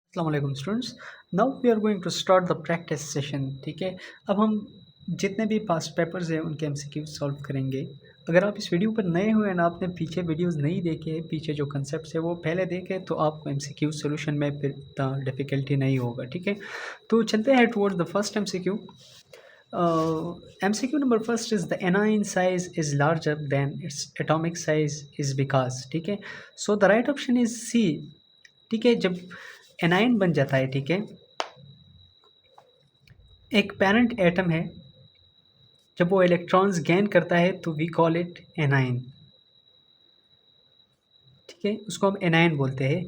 अस्सलाम वालेकुम students. Now we are going to start the practice session. ठीक है, अब हम जितने भी पास्ट पेपर्स हैं उनके एमसीक्यू सॉल्व करेंगे। अगर आप इस वीडियो पर नए हुए हैं, आपने पीछे वीडियोस नहीं देखे, पीछे जो कंसेप्ट है वो पहले देखे, तो आपको एमसीक्यू सॉल्यूशन में फिर इतना डिफ़िकल्टी नहीं होगा। ठीक है, तो चलते हैं towards the first MCQ. MCQ number first is the anion size is larger than its atomic size is because. ठीक है, so the right option is C. ठीक है, जब एनाइन बन जाता है, ठीक है, एक पेरेंट एटम है, जब वो इलेक्ट्रॉन्स गेन करता है तो वी कॉल इट एनाइन। ठीक है, उसको हम एनाइन बोलते हैं।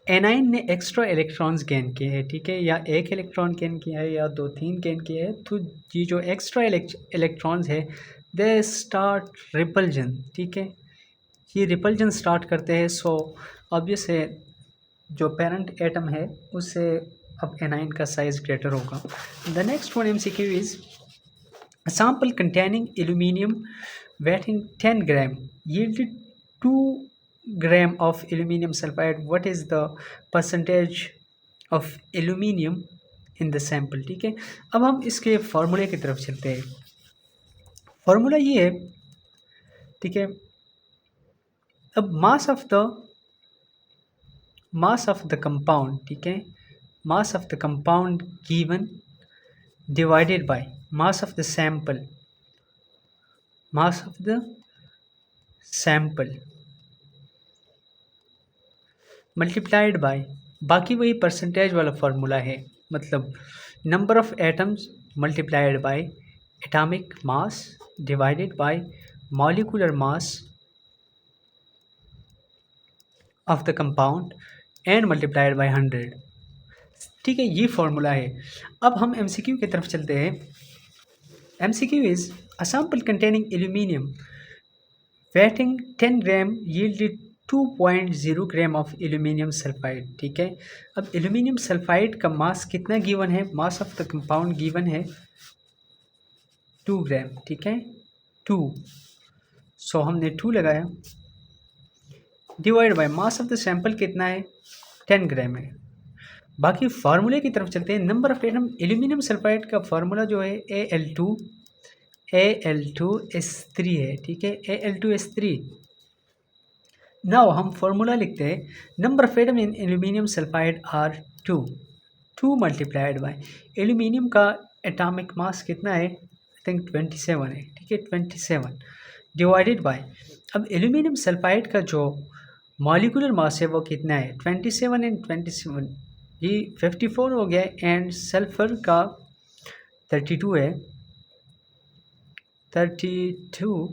एनाइन ने एक्स्ट्रा इलेक्ट्रॉन्स गेन किए हैं, ठीक है, या एक इलेक्ट्रॉन गेन किया है या दो तीन गेन किए हैं, तो ये जो एक्स्ट्रा इलेक्ट्रॉन्स है दे स्टार्ट रिपल्जन। ठीक है, ये रिपल्जन स्टार्ट करते हैं। सो ऑब्वियस है जो पेरेंट एटम है उससे अब एनाइन का साइज ग्रेटर होगा। The next one MCQ is a sample containing aluminium weighing 10 gram yielded 2 gram of aluminium sulfide. What is the percentage of aluminium in the sample? ठीक है, अब हम इसके फार्मूले की तरफ चलते हैं। फार्मूला ये है, ठीक है, अब मास ऑफ द कंपाउंड, ठीक है, mass of the compound given divided by mass of the sample multiplied by, बाकी वही परसेंटेज वाला फार्मूला है, मतलब number of atoms multiplied by atomic mass divided by molecular mass of the compound and multiplied by 100। ठीक है, ये formula है। अब हम एमसीक्यू की तरफ चलते हैं। MCQ is a sample containing aluminium weighing 10 gram yielded 2.0 gram of aluminium sulphide. ठीक है, अब एल्यूमिनियम सल्फाइड का मास कितना गिवन है? Mass of the compound given है 2 ग्राम। ठीक है, 2, सो हमने 2 लगाया, divide by mass of the sample कितना है? 10 ग्राम है। बाकी फार्मूले की तरफ चलते हैं। Number of atom aluminium sulphide का फार्मूला जो है Al2S3 है। ठीक है, Al2S3। नाउ हम फार्मूला लिखते हैं, number of atom in aluminium sulphide are 2, 2 multiplied by aluminium का एटॉमिक मास कितना है? आई थिंक 27 है। ठीक है, 27 डिवाइडेड बाय, अब एल्यूमिनियम सल्फाइड का जो मॉलिक्यूलर मास है वो कितना है? 27 एंड 27 ये 54 हो गया, एंड सल्फर का 32 है, 32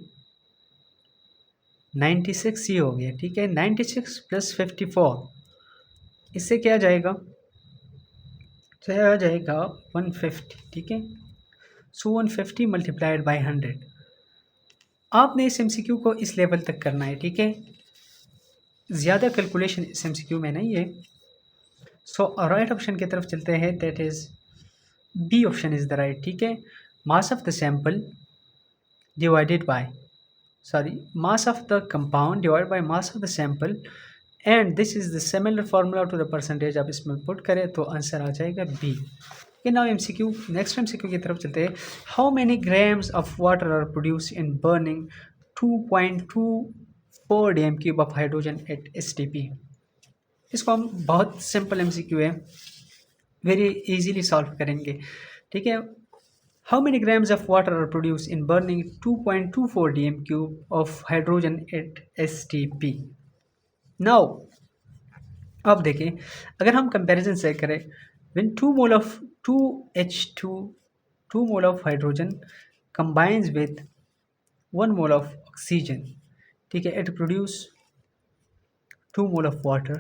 96 ये हो गया। ठीक है, 96 प्लस 54, इससे क्या जाएगा? तो आ जाएगा 150। ठीक है, सो 150 मल्टीप्लाइड बाई 100। आपने इस एमसीक्यू को इस लेवल तक करना है। ठीक है, ज़्यादा कैलकुलेशन इस एमसीक्यू में नहीं है। सो राइट ऑप्शन की तरफ चलते हैं, that is B option is the right. ठीक है, mass of the sample divided by, sorry, mass of the compound divided by mass of the sample, and this is the similar formula to the percentage। आप इसमें put करें तो answer आ जाएगा B. Okay, now MCQ, next MCQ की तरफ चलते हैं। How many grams of water are produce in burning 2.24 dm³ of hydrogen at STP। इसको हम बहुत सिंपल एमसीक्यू है, वेरी इजीली सॉल्व करेंगे। ठीक है, how many grams of water are produced in burning 2.24 dm³ of hydrogen at STP? Now, अब देखें, अगर हम कंपैरिजन से करें, when 2 mole of 2H2 2 mole of hydrogen combines with 1 mole of oxygen, ठीक है, it produce 2 mole of water।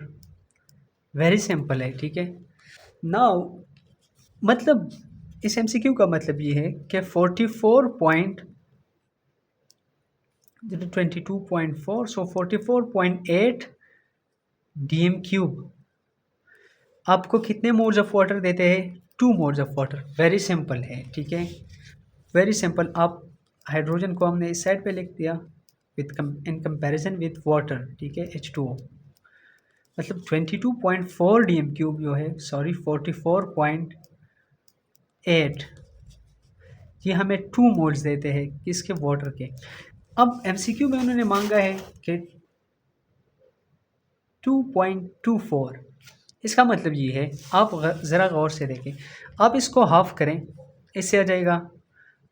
Very simple है। ठीक है, नाउ मतलब इस एमसीक्यू का मतलब ये है कि 22.4, सो 44.8 dm³ आपको कितने मोल्स ऑफ वाटर देते हैं? 2 moles of water. Very simple है। ठीक है, वेरी सिंपल। आप हाइड्रोजन को हमने इस साइड पे लिख दिया with in comparison with water. ठीक है, H2O। मतलब 22.4 डी एम क्यूब जो है, सॉरी 44.8, ये हमें 2 मोल्स देते हैं किसके, वाटर के। अब एमसीक्यू में उन्होंने मांगा है कि 2.24। इसका मतलब ये है, आप ज़रा गौर से देखें, आप इसको हाफ करें, इससे आ जाएगा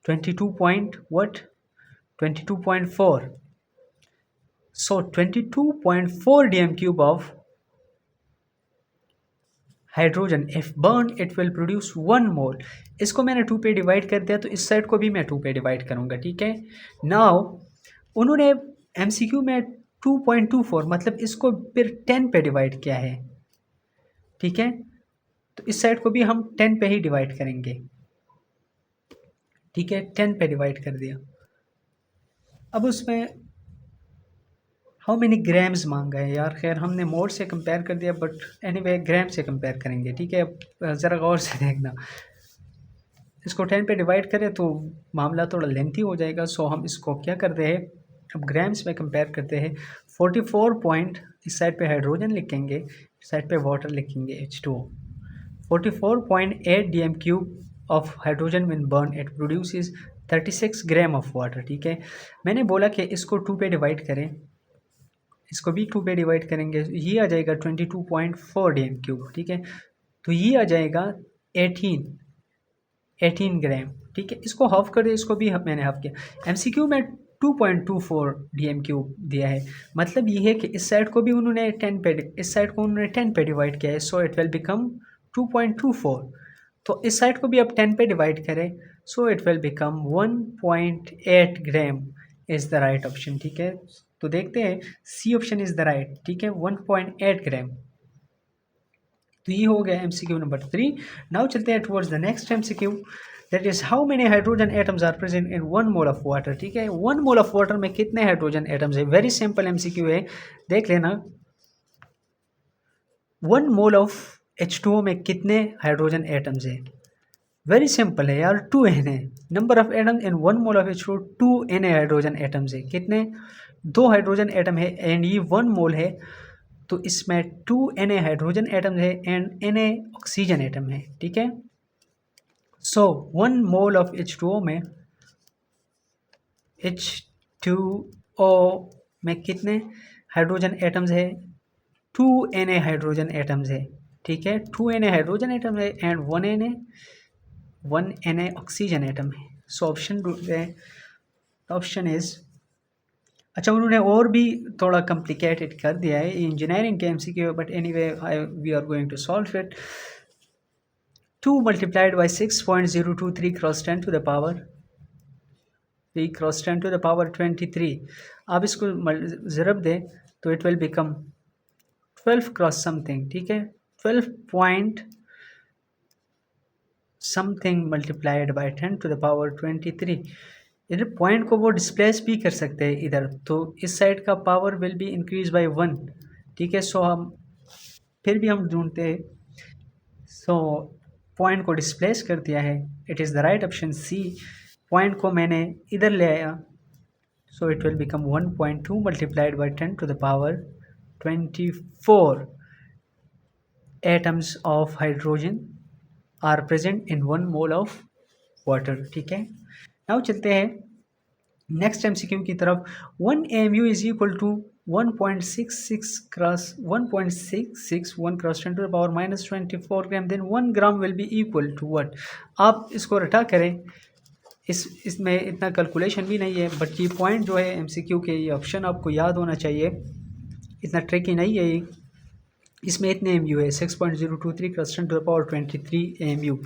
22.4। So 22.4 D M cube of hydrogen if burn it will produce 1 mole. इसको मैंने 2 पे डिवाइड कर दिया, तो इस साइड को भी मैं 2 पे डिवाइड करूंगा, ठीक है। नाउ उन्होंने एमसीक्यू में 2.24 मतलब इसको फिर 10 पे डिवाइड किया है, ठीक है। तो इस साइड को भी हम 10 पे ही डिवाइड करेंगे, ठीक है, 10 पे डिवाइड कर दिया। अब उसमें हाउ मेनी ग्राम्स मांगा है यार, खैर हमने मोल से कंपेयर कर दिया, बट एनीवे ग्राम से कंपेयर करेंगे, ठीक है। अब ज़रा गौर से देखना, इसको 10 पे डिवाइड करें तो मामला थोड़ा लेंथी हो जाएगा, सो हम इसको क्या करते हैं, अब ग्राम्स में कंपेयर करते हैं। 44 पॉइंट, इस साइड पे हाइड्रोजन लिखेंगे, इस साइड पे वाटर लिखेंगे H2O। 44.8 D M cube of hydrogen when burn it produces 36 gram of water, ठीक है। मैंने बोला कि इसको 2 पे डिवाइड करें, इसको भी 2 पे डिवाइड करेंगे, ये आ जाएगा 22.4 डी एम क्यूब, ठीक है। तो ये आ जाएगा 18 ग्राम, ठीक है। इसको हाफ कर दिया, इसको भी मैंने हाफ किया। एमसीक्यू में 2.24 डीएम क्यूब दिया है, मतलब ये है कि इस साइड को भी उन्होंने 10 पे, इस साइड को उन्होंने 10 पे डिवाइड किया है, सो इट विल बिकम 2.24। तो इस साइड को भी अब 10 पे डिवाइड करें, so it will become 1.8 gram is the right option, ठीक है। तो देखते हैं, C option is the right, ठीक है, 1.8 ग्राम। तो ये हो गया एमसीक्यू नंबर 3। नाउ चलते हैं towards the next MCQ, that is how many hydrogen atoms are present in 1 mole of water, ठीक है। 1 मोल ऑफ वाटर में कितने हाइड्रोजन एटम्स है, वेरी सिंपल एमसीक्यू है, देख लेना। 1 मोल ऑफ H2O में कितने हाइड्रोजन एटम्स है, वेरी सिंपल है यार, 2n है। Number of atom in 1 mole of H2O 2n hydrogen atoms है, कितने, 2 हाइड्रोजन एटम है, एंड ये 1 मोल है, तो इसमें 2Na हाइड्रोजन एटम है एंड Na ऑक्सीजन एटम है, ठीक है। सो 1 मोल ऑफ H2O में, H2O में कितने हाइड्रोजन एटम्स है, 2Na हाइड्रोजन एटम्स है, ठीक है। 2Na हाइड्रोजन एटम है एंड 1Na ऑक्सीजन एटम है। सो ऑप्शन इज, अच्छा उन्होंने और भी थोड़ा कॉम्प्लिकेटेड कर दिया है इंजीनियरिंग के MCQ, but anyway we are going to solve it. 2 multiplied by 6.023 cross 10 to the power 3 cross 10 to the power 23, आप इसको ज़रब दें तो it will become 12 cross something, ठीक है, 12 point something multiplied by 10 to the power 23। इधर point को वो डिस्प्लेस भी कर सकते हैं इधर, तो इस साइड का power will be increase by 1, ठीक है। सो हम फिर भी हम ढूंढते हैं, सो पॉइंट को डिस्प्लेस कर दिया है, it is the right option C. Point को मैंने इधर ले आया, so it will become 1.2 multiplied by 10 to the power 24 atoms of hydrogen are present in 1 mole of water, ठीक है। नाउ चलते हैं नेक्स्ट एमसीक्यू की तरफ। 1 AMU is equal to 1.66 cross 1.661 cross 10 to the power -24 gram, then 1 gram will be equal to what. आप इसको रटा करें, इसमें इतना कैलकुलेशन भी नहीं है, बट ये पॉइंट जो है एमसीक्यू के, ये ऑप्शन आपको याद होना चाहिए, इतना ट्रिकी नहीं है ये। इसमें इतने एमयू है, 6.023 cross 10 to the power 23 AMU,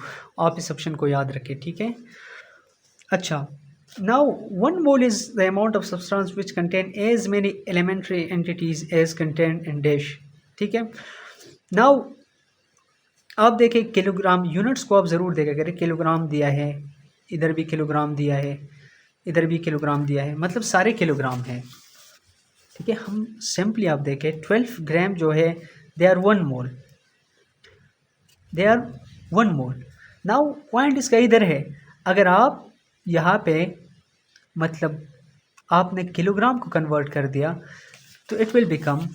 आप इस ऑप्शन को याद रखें, ठीक है। अच्छा, now 1 mole is the amount of substance which contain as many elementary entities as contained in dash, ठीक है। now आप देखें किलोग्राम, यूनिट्स को आप ज़रूर देखा करें, किलोग्राम दिया है, इधर भी किलोग्राम दिया है, इधर भी किलोग्राम दिया है, मतलब सारे किलोग्राम है, ठीक है। हम सिंपली आप देखें 12 ग्राम जो है, they are 1 mole, they are 1 mole. Now point इसका इधर है, अगर आप यहाँ पे मतलब आपने किलोग्राम को कन्वर्ट कर दिया, तो इट विल बिकम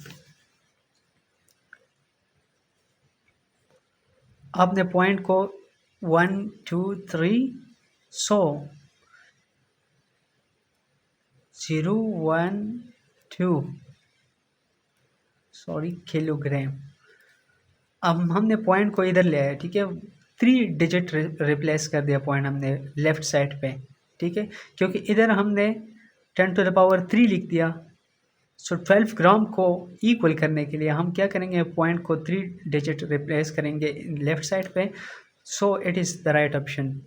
आपने पॉइंट को 1 2 3 100 0 1 2 सॉरी किलोग्राम। अब हमने पॉइंट को इधर ले आया, ठीक है, 3 डिजिट रिप्लेस कर दिया पॉइंट हमने लेफ्ट साइड पे, ठीक है, क्योंकि इधर हमने 10⁻³ लिख दिया। सो 12 ग्राम को इक्वल करने के लिए हम क्या करेंगे, पॉइंट को 3 डिजिट रिप्लेस करेंगे लेफ्ट साइड पे। So it is the right option.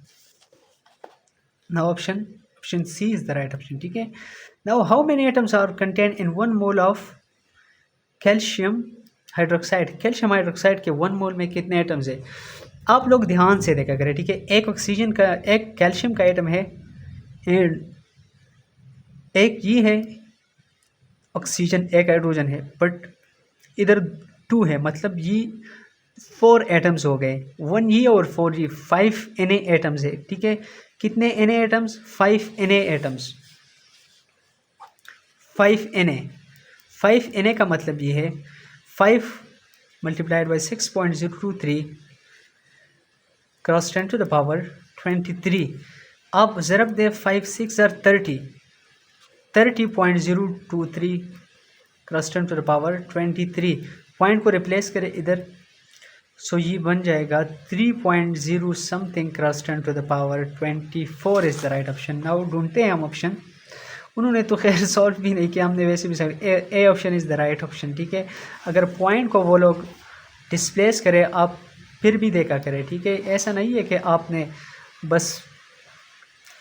Now option C is the right option, ठीक है। Now how many atoms are contain in 1 mole of calcium hydroxide. Calcium hydroxide के 1 मोल में कितने atoms है? आप लोग ध्यान से देखा करें, ठीक है। एक ऑक्सीजन का, एक कैल्शियम का एटम है एंड एक ये है ऑक्सीजन, एक हाइड्रोजन है, बट इधर 2 है, मतलब ये 4 एटम्स हो गए, 1 ये और 4 ये, 5 Na एटम्स है, ठीक है। कितने Na atoms? 5 Na atoms, 5 Na का मतलब ये है 5 मल्टीप्लाइड बाई 6.023 क्रॉस 10⁻23। अब ज़रब दे 5 6 are 30.023 क्रॉस 10⁻23। पॉइंट को रिप्लेस करें इधर, सो ये बन जाएगा 3.0 something cross 10⁻24 is the right option. Now ढूंढते हैं हम ऑप्शन। उन्होंने तो खैर सॉल्व भी नहीं किया, हमने वैसे भी solve. A option is the right option, ठीक है। अगर पॉइंट को वो लोग डिस्प्लेस करें, आप फिर भी देखा करें, ठीक है। ऐसा नहीं है कि आपने बस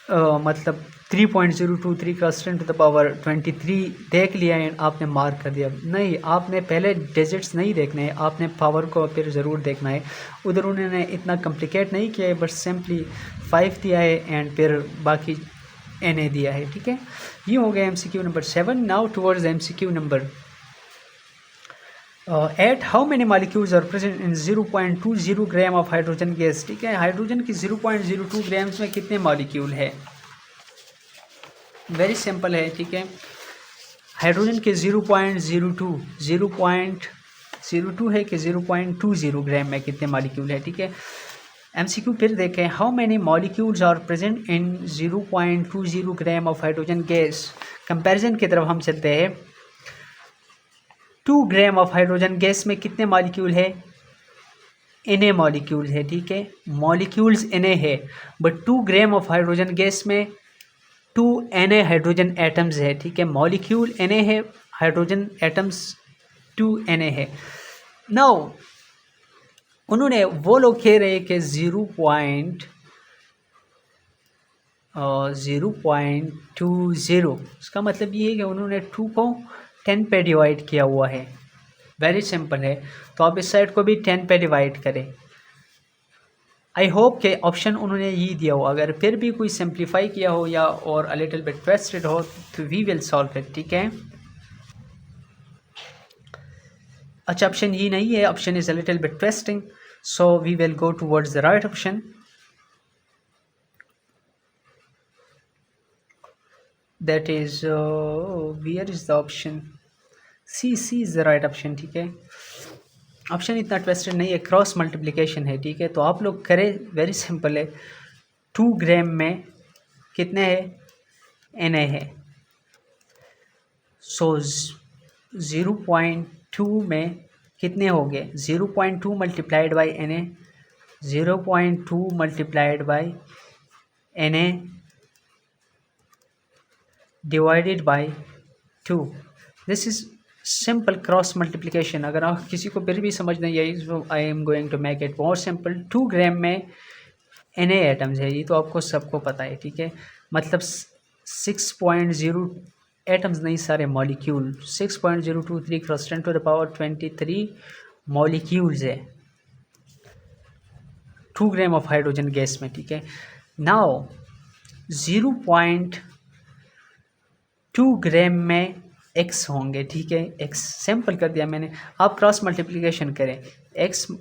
मतलब 3.023 क्रॉस 10⁻23 देख लिया एंड आपने मार्क कर दिया। नहीं, आपने पहले डिजिट्स नहीं देखने हैं, आपने पावर को फिर ज़रूर देखना है। उधर उन्होंने इतना कॉम्प्लिकेट नहीं किया है, बस सिंपली 5 दिया है एंड फिर बाकी Na दिया है, ठीक है। ये हो गया MCQ number 7। Now towards MCQ number 8। How many molecules are present in 0.20 gram of hydrogen gas, ठीक है। हाइड्रोजन की 0.02 ग्राम्स में कितने मॉलिक्यूल है? वेरी सिंपल है, ठीक है। हाइड्रोजन के 0.02 है कि 0.20 ग्राम में कितने मॉलिक्यूल है, ठीक है। MCQ फिर देखें। How many molecules are present in 0.20 gram of hydrogen gas. Comparison की तरफ हम चलते हैं। 2 ग्राम ऑफ हाइड्रोजन गैस में कितने मॉलिक्यूल है? Na मॉलिक्यूल है, ठीक है। मॉलिक्यूल्स Na है, but 2 gram of hydrogen gas में 2 Na हाइड्रोजन एटम्स है, ठीक है। मॉलिक्यूल Na है, हाइड्रोजन एटम्स 2 Na है। नाउ उन्होंने, वो लोग कह रहे हैं कि 0.20, इसका मतलब ये है कि उन्होंने 2 को 10 पे डिवाइड किया हुआ है। वेरी सिंपल है, तो आप इस साइड को भी 10 पे डिवाइड करें। आई होप के ऑप्शन उन्होंने ये दिया हो, अगर फिर भी कोई सिंप्लीफाई किया हो या और अ लिटिल बिट ट्विस्टेड हो तो वी विल सॉल्व इट, ठीक है। अच्छा, ऑप्शन ये नहीं है, option is a little bit twisting, so we will go towards the right option. That is where is the option? C is the right option, ठीक है। ऑप्शन इतना twisted नहीं है, क्रॉस मल्टीप्लिकेशन है, ठीक है। तो आप लोग करें, वेरी सिंपल है। 2 ग्राम में कितने है? Na है, सो 0.2 में कितने हो गए? 0.2 multiplied by Na, 0.2 multiplied by Na divided by 2। This is simple cross multiplication. अगर आप किसी को फिर भी समझ नहीं आई, so I am going to make it more simple. 2 gram में Na एटम्स है, ये तो आपको सबको पता है, ठीक है। मतलब 6.0 एटम्स नहीं, सारे मॉलिक्यूल। 6.023 क्रॉस 10⁻23 मॉलिक्यूल्स है 2 ग्राम ऑफ हाइड्रोजन गैस में, ठीक है। नाउ 0.2 ग्राम में x होंगे, ठीक है। x सिंपल कर दिया मैंने, आप क्रॉस मल्टीप्लिकेशन करें। x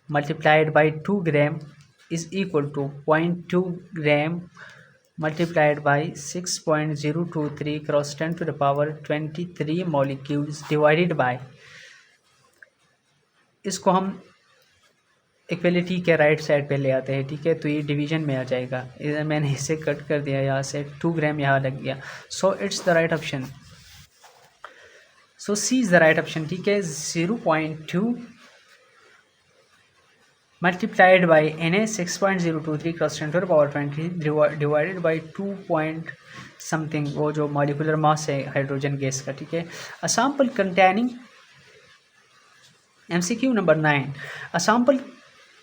multiplied by 2 gram is equal to 0.2 gram multiplied by 6.023 cross 10⁻23 molecules divided by, इसको हम इक्वलिटी के राइट साइड पे ले आते हैं, ठीक है। तो ये डिवीजन में आ जाएगा, इधर मैंने इसे कट कर दिया, यहाँ से 2 ग्राम यहाँ लग गया, so it's the right option. So C is the right option, ठीक है। 0.2 multiplied by Na 6.023 cross 10 to the power 20 divided by 2 point something, वो जो मॉलिकुलर मास है हाइड्रोजन गैस का, ठीक है। A sample containing MCQ number 9, a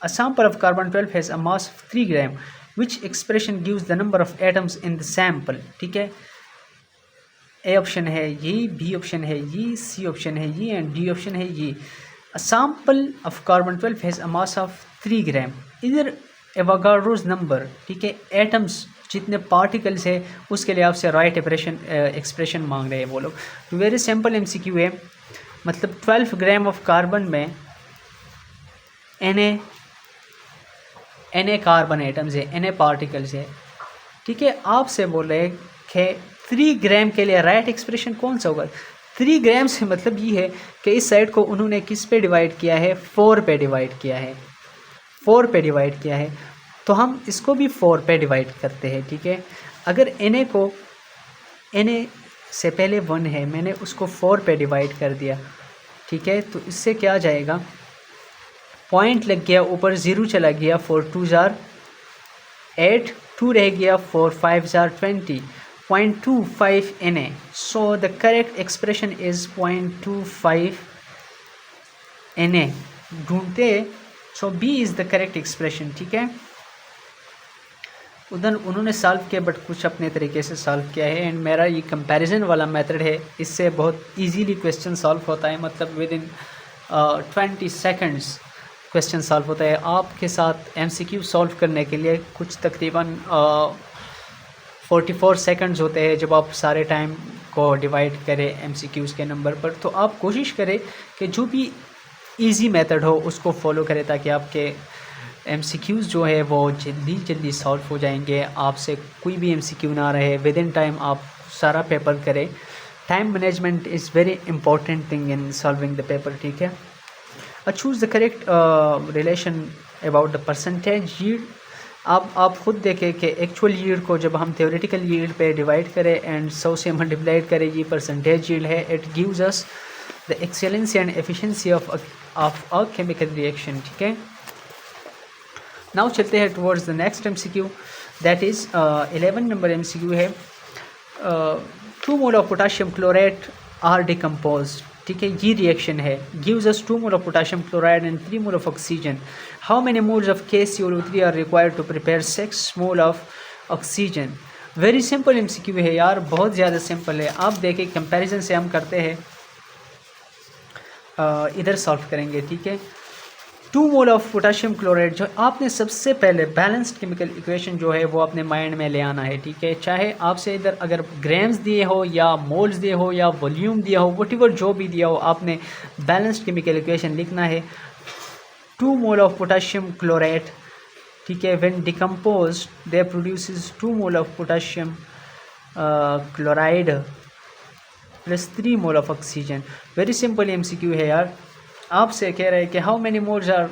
sample of carbon 12 has a mass of 3 gram, which expression gives the number of atoms in the sample, ठीक है। ए option है ये, बी ऑप्शन है ये, सी ऑप्शन है ये एंड डी ऑप्शन है ये। A sample of carbon 12 has a mass of 3 ग्राम, इधर एवोगाड्रोस नंबर, ठीक है, एटम्स जितने पार्टिकल्स है उसके लिए आपसे राइट एक्सप्रेशन मांग रहे हैं वो लोग। तो वेरी सिंपल MCQ है, मतलब 12 ग्राम ऑफ कार्बन में Na कार्बन एटम्स है, Na पार्टिकल्स है, ठीक है। आपसे बोल रहे हैं कि 3 ग्राम के लिए राइट एक्सप्रेशन कौन सा होगा। 3 ग्राम से मतलब ये है कि इस साइड को उन्होंने किस पे डिवाइड किया है, 4 पे डिवाइड किया है, 4 पे डिवाइड किया है, तो हम इसको भी 4 पे डिवाइड करते हैं, ठीक है। अगर Na से पहले 1 है, मैंने उसको 4 पे डिवाइड कर दिया, ठीक है। तो इससे क्या आ जाएगा, पॉइंट लग गया, ऊपर 0 चला गया, 4 2 जार 8, 2 रह गया, 4 5 जार 20, 0.25 Na। So the correct expression is 0.25 Na ढूंढते। So B is the correct expression, ठीक है। उधर उन्होंने सॉल्व किया बट कुछ अपने तरीके से सॉल्व किया है, एंड मेरा ये कंपैरिजन वाला मेथड है, इससे बहुत इजीली क्वेश्चन सॉल्व होता है, मतलब with in 20 seconds question solve होता है। आपके साथ MCQ सॉल्व करने के लिए कुछ तकरीबन 44 सेकंड्स होते हैं जब आप सारे टाइम को डिवाइड करें MCQs के नंबर पर। तो आप कोशिश करें कि जो भी इजी मेथड हो उसको फॉलो करें, ताकि आपके MCQs जो है वो जल्दी सॉल्व हो जाएंगे, आपसे कोई भी MCQ ना रहे, विद इन टाइम आप सारा पेपर करें। Time management is very important thing in solving the paper, ठीक है। Choose the correct relation about the percentage yield. आप खुद देखें कि एक्चुअल यील्ड को जब हम थ्योरेटिकल यील्ड पे डिवाइड करें एंड 100 से मल्टीप्लाइड करें, ये परसेंटेज यील्ड है, it gives us the excellency and efficiency of a chemical reaction, ठीक है। नाउ चलते हैं towards the next MCQ, that is 11 number MCQ है। 2 mole of potassium chloride are decompose, ठीक है, ये रिएक्शन है, gives us 2 mole of potassium chloride and 3 mole of oxygen. How many moles of KCOO3 are required to prepare 6 mole of oxygen. Very simple MCQ है यार, बहुत ज़्यादा simple है। आप देखें कंपैरिजन से हम करते हैं, इधर सॉल्व करेंगे, ठीक है। 2 मोल ऑफ पोटाशियम क्लोराइड, जो आपने सबसे पहले बैलेंस्ड केमिकल इक्वेशन जो है वो अपने माइंड में ले आना है, ठीक है। चाहे आपसे इधर अगर ग्राम्स दिए हो या मोल्स दिए हो या वॉल्यूम दिया हो, वॉटेवर जो भी दिया हो, आपने बैलेंस्ड केमिकल इक्वेशन लिखना है। 2 मोल ऑफ पोटाशियम क्लोराइड, ठीक है, when decomposed they produces 2 mole of potassium chloride plus 3 mole of oxygen. Very simple MCQ है यार। आपसे कह रहे हैं कि how many moles are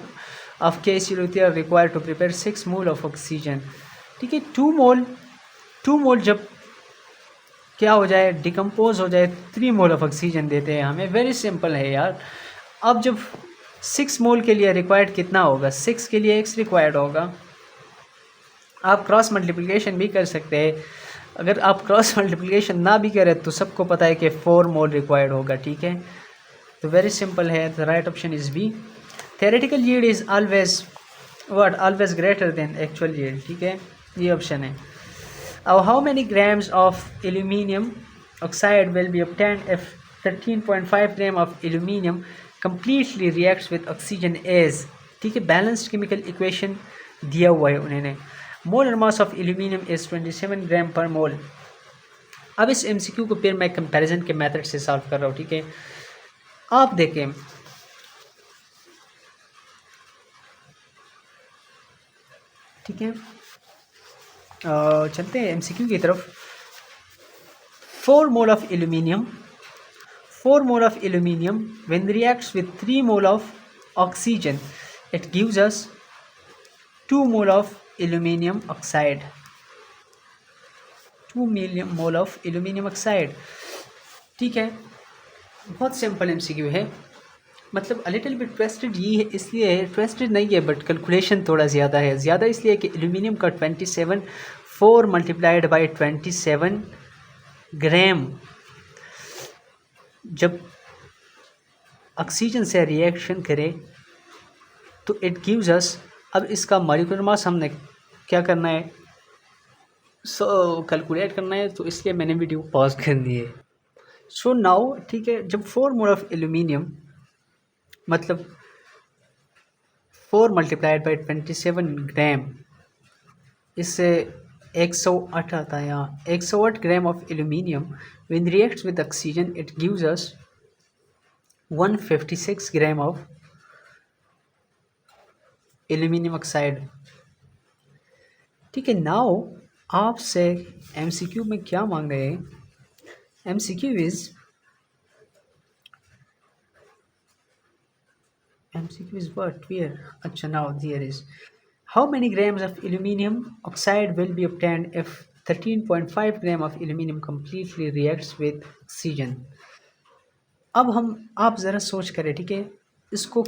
of KCOO3 are required to prepare 6 mole of oxygen, ठीक है। 2 मोल जब क्या हो जाए, डिकम्पोज हो जाए, 3 मोल ऑफ ऑक्सीजन देते हैं हमें। वेरी सिंपल है यार। अब जब 6 मोल के लिए रिक्वायर्ड कितना होगा, 6 के लिए X रिक्वायर्ड होगा। आप क्रॉस मल्टीप्लिकेशन भी कर सकते हैं, अगर आप क्रॉस मल्टीप्लिकेशन ना भी करें तो सबको पता है कि 4 मोल रिक्वायर्ड होगा, ठीक है। तो वेरी सिंपल है, the right option is B. Theoretical yield is always greater than actual yield, ठीक है, ये ऑप्शन है। अब how many grams of aluminium oxide will be obtained if 13.5 gram of aluminium completely reacts with oxygen is, ठीक है। Balanced chemical equation दिया हुआ है उन्होंने। Molar mass of aluminium is 27 ग्राम पर मोल। अब इस MCQ को फिर मैं कंपैरिजन के मेथड से सॉल्व कर रहा हूँ, ठीक है। आप देखें, ठीक है, चलते हैं MCQ की तरफ। 4 mole of aluminium when reacts with 3 mole of oxygen, it gives us 2 mole of aluminium oxide, 2 mole of aluminium oxide. ठीक है, बहुत सिंपल एमसीक्यू है, मतलब अ लिटिल बिट ट्विस्टेड ये है, इसलिए है ट्विस्टेड नहीं है बट कैलकुलेशन थोड़ा ज़्यादा है। ज़्यादा इसलिए कि एल्यूमिनियम का 27 4 मल्टीप्लाइड बाई 27 ग्राम जब ऑक्सीजन से रिएक्शन करे तो इट गिव्स अस, अब इसका मॉलिक्यूलर मास हमने क्या करना है, कैलकुलेट करना है, तो इसलिए मैंने वीडियो पॉज कर दी है। सो नाउ ठीक है, जब 4 मोल ऑफ एल्यूमिनियम मतलब 4 मल्टीप्लाइड बाई 27 ग्राम, इससे 108 आता है यहाँ, 108 ग्राम of aluminium when reacts with oxygen it gives us 156 gram of aluminium oxide. ठीक है, नाउ आपसे एमसीक्यू में क्या मांग रहे हैं, एमसीक्यू इज what where, अच्छा now there is how many grams of aluminum oxide will be obtained if 13.5 gram of aluminum completely reacts with oxygen। अब हम आप ज़रा सोच करें, ठीक है, इसको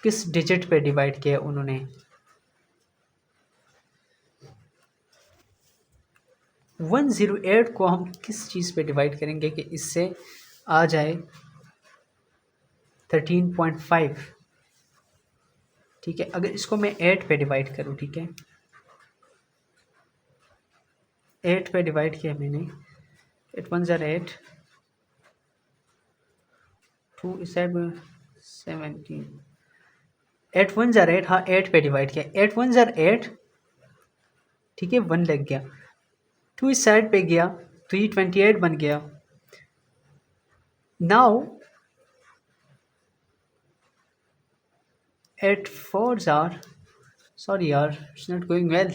किस डिजिट पे डिवाइड किया उन्होंने, 108 को हम किस चीज़ पे डिवाइड करेंगे कि इससे आ जाए 13.5। ठीक है, अगर इसको मैं 8 पे डिवाइड करूँ, ठीक है, 8 पे डिवाइड किया मैंने, 8 1 ज़र 8, 2 इस साइड में 17, 8 1 ज़र 8, हाँ 8 पे डिवाइड किया, 8 1 ज़र 8, ठीक है, 1 लग गया, 2 इस साइड पे गया तो ये 28 बन गया। नाउ 8 4 आर, सॉरी यार इट्स नॉट गोइंग वेल।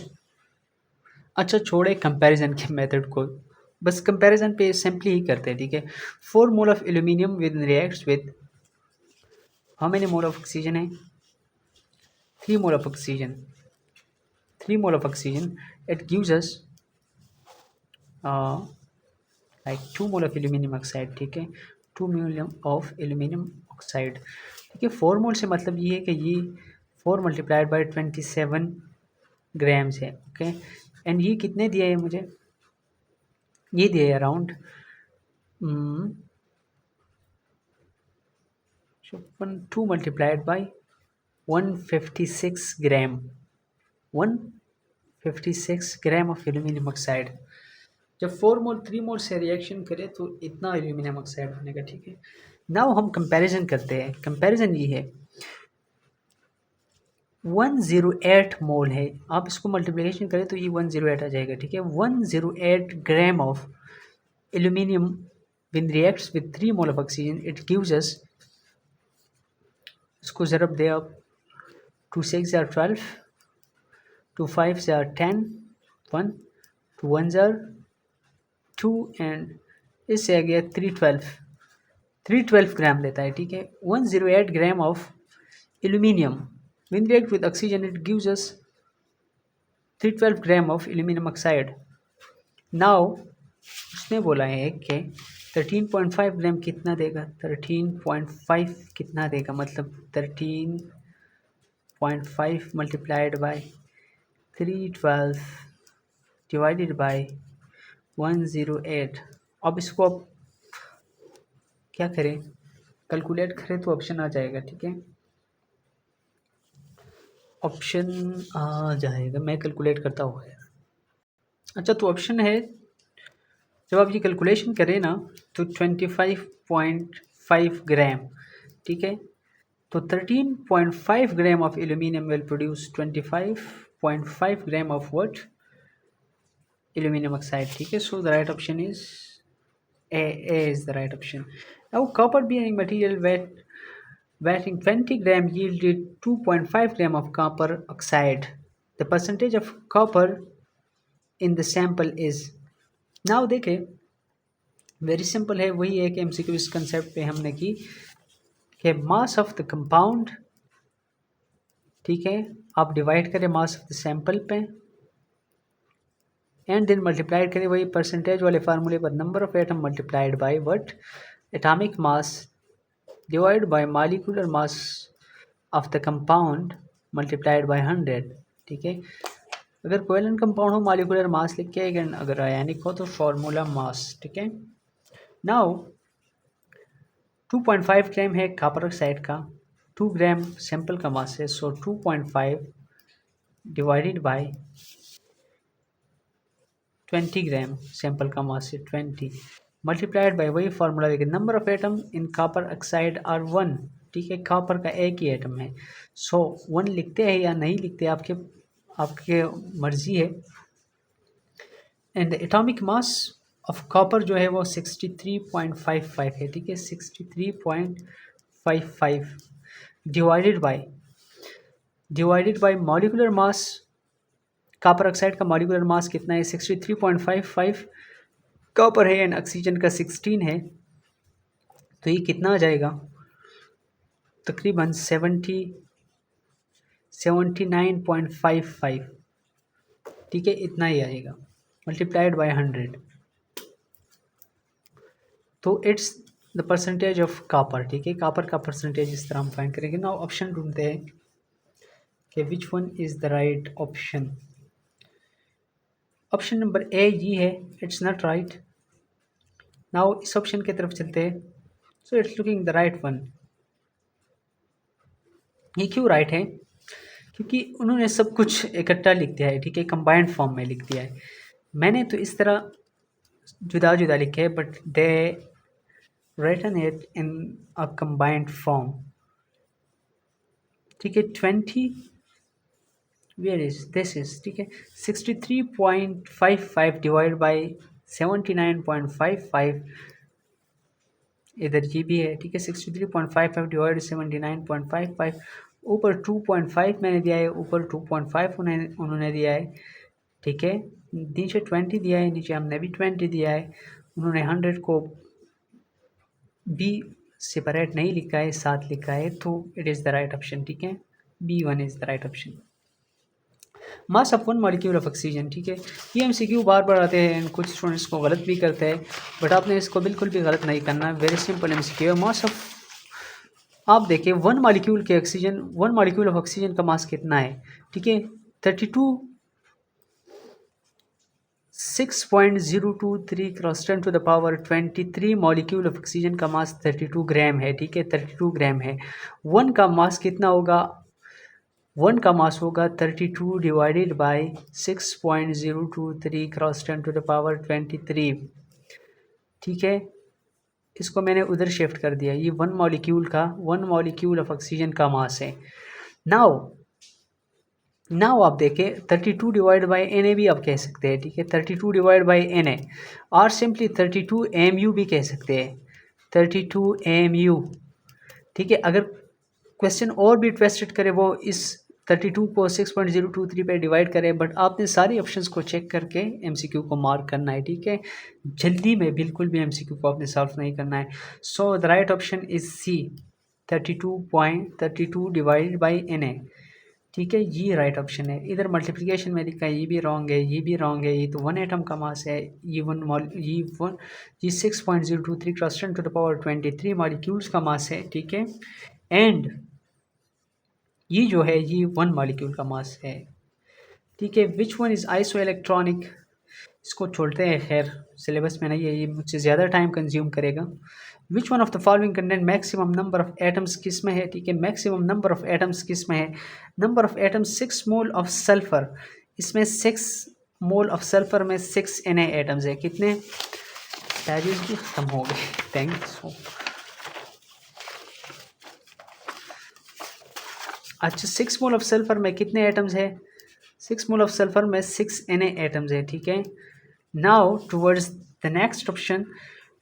अच्छा छोड़े कंपैरिजन के मेथड को, बस कंपैरिजन पे सिंपली ही करते हैं। ठीक है, 4 mole of aluminium with reacts with how many mole of oxygen है, 3 mole of oxygen, 3 mole of oxygen, it gives us like 2 mole of aluminium oxide. ठीक है, 2 मोल ऑफ एल्यूमिनियम ऑक्साइड। ठीक है, 4 मोल से मतलब ये है कि ये 4 मल्टीप्लाइड बाई 27 ग्राम्स है। ओके, एंड ये कितने दिया है मुझे, ये दिया है around 2 multiplied by 156 gram, 156 gram of aluminium oxide. जब 4 मोल 3 मोल से रिएक्शन करे तो इतना एल्यूमिनियम ऑक्साइड बनेगा। ठीक है, नाउ हम कंपैरिजन करते हैं। कंपैरिजन ये है 108 मोल है, आप इसको मल्टीप्लिकेशन करें तो ये 108 आ जाएगा। ठीक है, 108 ग्राम of aluminium when reacts with 3 mole of oxygen it gives us, इसको ज़रब दे आप, 2 6 are 12, 2 5 are 10, 1 2 1 are 2 एंड इससे आ गया 312 ग्राम लेता है। ठीक है, 108 ग्राम of aluminium when react with oxygen it gives us 312 gram of aluminium oxide. Now उसने बोला है कि 13.5 ग्राम कितना देगा, 13.5 कितना देगा, मतलब 13.5 मल्टीप्लाइड बाई 312 डिवाइडेड बाई 108। अब इसको अब क्या करें, कैलकुलेट करें तो ऑप्शन आ जाएगा। ठीक है, ऑप्शन आ जाएगा, मैं कैलकुलेट करता हूँ। अच्छा तो ऑप्शन है, जब आप ये कैलकुलेशन करें ना तो 25.5 ग्राम। ठीक है, तो 13.5 gram of aluminium will produce 25.5 gram of what, aluminium oxide. ठीक है, so the right option is A is the right option. Now copper bearing material weighing 20 gram yielded 2.5 gram of copper oxide. The percentage of copper in the sample is, now देखें very simple है, वही एक MCQ इस concept पे हमने की कि मास of the compound, ठीक है। आप डिवाइड करें मास ऑफ द सैंपल पे एंड देन मल्टीप्लाइड करें वही परसेंटेज वाले फार्मूले पर, number of atom multiplied by what, atomic mass divide by molecular mass of the compound multiplied by 100। ठीक है। अगर कोवेलेंट कंपाउंड हो मॉलिक्यूलर मास लिख के, अगर आयनिक हो तो फार्मूला मास। ठीक है। नाउ 2.5 ग्राम है कॉपर ऑक्साइड का, 2 ग्राम सैंपल का मास है, so 2.5 divided by 20 gram sample का मास है 20 मल्टीप्लाइड बाय वही फार्मूला देखिए, number of atom in copper oxide are 1। ठीक है। कॉपर का एक ही एटम है, सो 1 लिखते हैं या नहीं लिखते आपके आपके मर्जी है। And atomic mass of copper जो है वो 63.55 है। ठीक है। 63.55 divided by molecular mass, copper oxide का मॉलिक्यूलर मास कितना है 63.55 कॉपर है एंड ऑक्सीजन का 16 है, तो ये कितना आ जाएगा तकरीबन 79.55। ठीक है। इतना ही आएगा मल्टीप्लाइड बाय 100, तो it's the percentage of copper. ठीक है। कॉपर का परसेंटेज इस तरह हम फाइंड करेंगे ना। ऑप्शन ढूंढते हैं कि which one is the right option. Option number A ये है, इट्स नॉट राइट। नाउ इस ऑप्शन की तरफ चलते हैं, so it's looking the right one. ये क्यों राइट है? क्योंकि उन्होंने सब कुछ इकट्ठा लिख दिया है। ठीक है। कंबाइंड फॉर्म में लिख दिया है। मैंने तो इस तरह जुदा जुदा लिखे है, but they written it in a combined form. ठीक है। 20 वेयर इज दिस इज, ठीक है, 63.55 डिवाइड बाई 79.55, इधर ये भी है। ठीक है। 63.55 डिवाइड 79.55, ऊपर 2.5 मैंने दिया है, ऊपर 2.5 उन्होंने दिया है। ठीक है। नीचे 20 दिया है, नीचे हमने भी 20 दिया है। उन्होंने 100 को बी सेपरेट नहीं लिखा है, साथ लिखा है, तो it is the right option. ठीक है। B1 is the right option. Mass of one molecule of oxygen. ठीक है। ये MCQ बार बार आते हैं, कुछ स्टूडेंट्स को गलत भी करते हैं, बट आपने इसको बिल्कुल भी गलत नहीं करना। वेरी सिंपल MCQ है। मास ऑफ, आप देखिए वन मॉलिक्यूल ऑफ ऑक्सीजन का मास कितना है? ठीक है। 6.023 cross 10 to the power 23 molecule of oxygen का मास 32 ग्राम है। ठीक है। 32 ग्राम है। वन का मास कितना होगा? वन का मास होगा 32 divided by 6.023 cross 10 to the power 23। ठीक है। इसको मैंने उधर शिफ्ट कर दिया। ये वन मॉलिक्यूल ऑफ ऑक्सीजन का मास है। नाउ आप देखें 32 डिवाइड बाई Na भी आप कह सकते हैं। ठीक है। 32 डिवाइड बाई Na और सिंपली 32 mu भी कह सकते हैं। 32 mu। ठीक है। अगर क्वेश्चन और भी ट्विस्टेड करे, वो इस 32 को 6.023 पे डिवाइड करें, बट आपने सारी ऑप्शंस को चेक करके MCQ को मार्क करना है। ठीक है। जल्दी में बिल्कुल भी MCQ को आपने सॉल्व नहीं करना है। So the right option is C, 32.32 divided by Na। ठीक है। ये राइट ऑप्शन है। इधर मल्टीप्लिकेशन में लिखा है, ये भी रॉन्ग है, ये भी रॉन्ग है। ये तो वन एटम का मास है। ये 6.023 cross 10 to the power 23 molecules का मास है। ठीक है। एंड ये जो है ये वन मॉलिक्यूल का मास है। ठीक है। Which one is iso electronic, इसको छोड़ते हैं, खैर सिलेबस में नहीं है, ये मुझसे ज़्यादा टाइम कंज्यूम करेगा। विच one of the following content maximum number of atoms किस में है? ठीक है। मैक्सिमम नंबर ऑफ एटम्स किस में है? Number of atoms 6 mole of sulphur, इसमें 6 मोल ऑफ सल्फर में 6 Na एटम्स है। कितने? बैरियर्स भी ख़त्म हो गए। थैंक्स। अच्छा, 6 मोल ऑफ सल्फर में कितने एटम्स है? 6 मोल ऑफ सल्फर में 6 Na एटम्स है। ठीक है। Now towards the next option,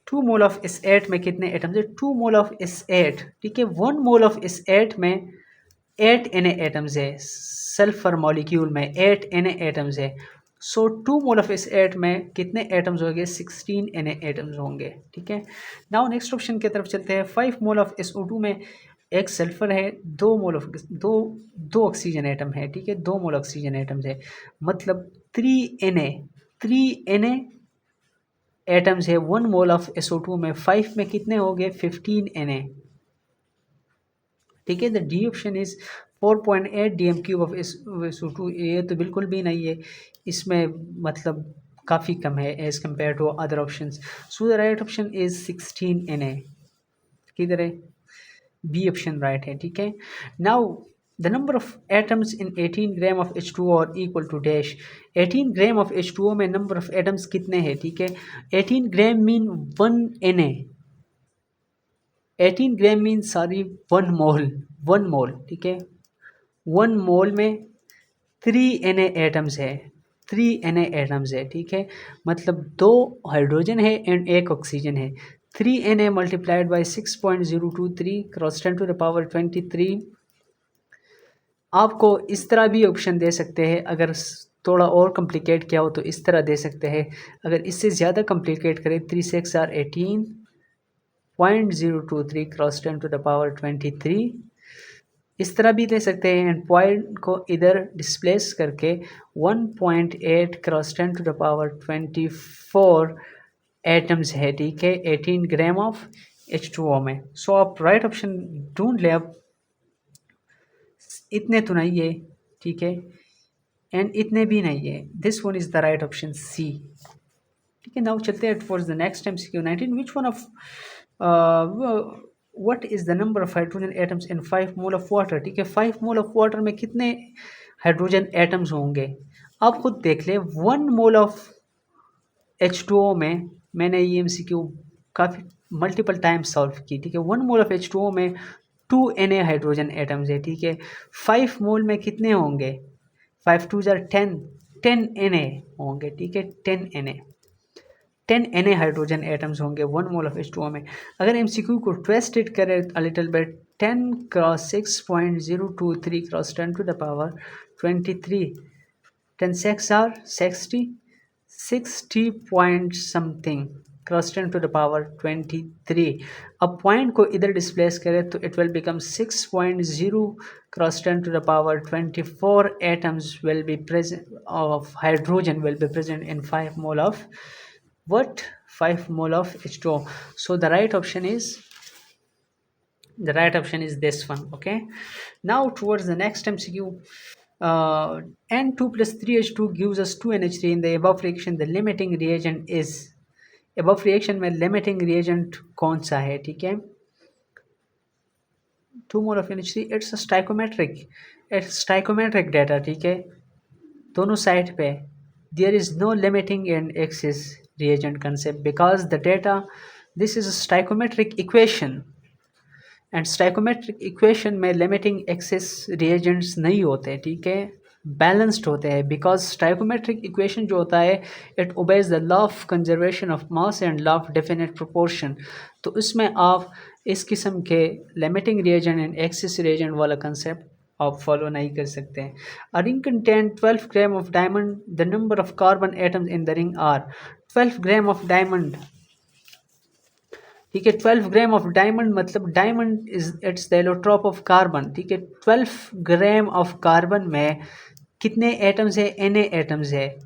2 mole of S8 में कितने एटम्स है? 2 मोल ऑफ S8। ठीक है। 1 मोल ऑफ S8 में 8 Na एटम्स है। सल्फर मॉलिक्यूल में 8 Na एटम्स है। सो 2 मोल ऑफ S8 में कितने एटम्स होंगे? 16 Na एटम्स होंगे। ठीक है। नाउ नेक्स्ट ऑप्शन की तरफ चलते हैं। 5 मोल ऑफ SO2 में एक सल्फर है, दो मोल ऑफ दो दो ऑक्सीजन एटम है, ठीक है, 2 मोल ऑक्सीजन एटम्स है, मतलब 3 Na एटम्स है, 1 मोल ऑफ SO2 में, 5 में कितने हो गए 15 Na, ठीक है। The D option is 4.8 DM³ of SO2, ये तो बिल्कुल भी नहीं है, इसमें मतलब काफ़ी कम है as compare to other option. So the right option is 16 Na, किधर है, बी ऑप्शन राइट है, ठीक है। Now the number of atoms in 18 gram of H2O are equal to dash. 18 gram of H2O में नंबर ऑफ एटम्स कितने हैं, ठीक है। 18 ग्राम मीन 1 Na, 18 ग्राम मीन सॉरी 1 मोल, ठीक है। 1 मोल में 3 Na एटम्स है, 3 Na एटम्स है, ठीक है, मतलब 2 हाइड्रोजन है एंड 1 ऑक्सीजन है। 3 Na multiplied by 6.023 cross 10 to the power 23। आपको इस तरह भी ऑप्शन दे सकते हैं, अगर थोड़ा और कॉम्प्लिकेट किया हो तो इस तरह दे सकते हैं, अगर इससे ज़्यादा कॉम्प्लिकेट करें 3 6 are 18.023 cross 10 to the power 23, इस तरह भी दे सकते हैं, एंड पॉइंट को इधर डिस्प्लेस करके 1.8 cross 10 to the power 24 atoms है, ठीक है, 18 ग्राम ऑफ H2O में। सो आप राइट ऑप्शन ढूंढ लें, अब इतने तो नहीं है, ठीक है, एंड इतने भी नहीं है, this one is the right option C, ठीक है। नाउ चलते हैं towards the next MCQ 19, which one of what is the number of hydrogen atoms in 5 mole of water, ठीक है, 5 मोल ऑफ वाटर में कितने हाइड्रोजन एटम्स होंगे, आप खुद देख ले। 1 मोल ऑफ H2O में मैंने ये MCQ काफ़ी मल्टीपल टाइम्स सॉल्व की, ठीक है। 1 मोल ऑफ H2O में 2 Na हाइड्रोजन एटम्स है, ठीक है। 5 मोल में कितने होंगे, 5 2 जार 10, 10 Na होंगे, ठीक है, 10 Na हाइड्रोजन एटम्स होंगे 1 मोल ऑफ H2O में। अगर MCQ को ट्विस्टेड करें a little bit, 10 cross 6.023 cross 10 to the power 23, 10 6 are 60 point something cross 10 to the power 23। अब पॉइंट को इधर डिस्प्लेस करें तो it will become 6.0 cross 10 to the power 24 atoms will be present of hydrogen will be present in 5 mole of what 5 mole of H2O. So the right option is this one, okay. Now towards the next MCQ, N2 plus 3H2 gives us 2NH3 in the above reaction, the limiting reagent is, above reaction में limiting reagent कौन सा है, ठीक है। 2 mole of NH3, it's a stoichiometric data, ठीक है, दोनों side पे there is no limiting and excess reagent concept because the data, this is a stoichiometric equation and stoichiometric equation में limiting excess reagents नहीं होते, ठीक है, balanced होते हैं, because stoichiometric equation जो होता है it obeys the law of conservation of mass and law of definite proportion, तो उसमें आप इस किस्म के limiting reagent and excess reagent वाला concept आप फॉलो नहीं कर सकते हैं। A ring contain 12 gram of diamond, the number of carbon atoms in the ring are, 12 gram of diamond, ठीक है, 12 ग्राम ऑफ डायमंड मतलब diamond is its the allotrope of carbon, ठीक है। 12 ग्राम ऑफ कार्बन में कितने atoms है, Na atoms है,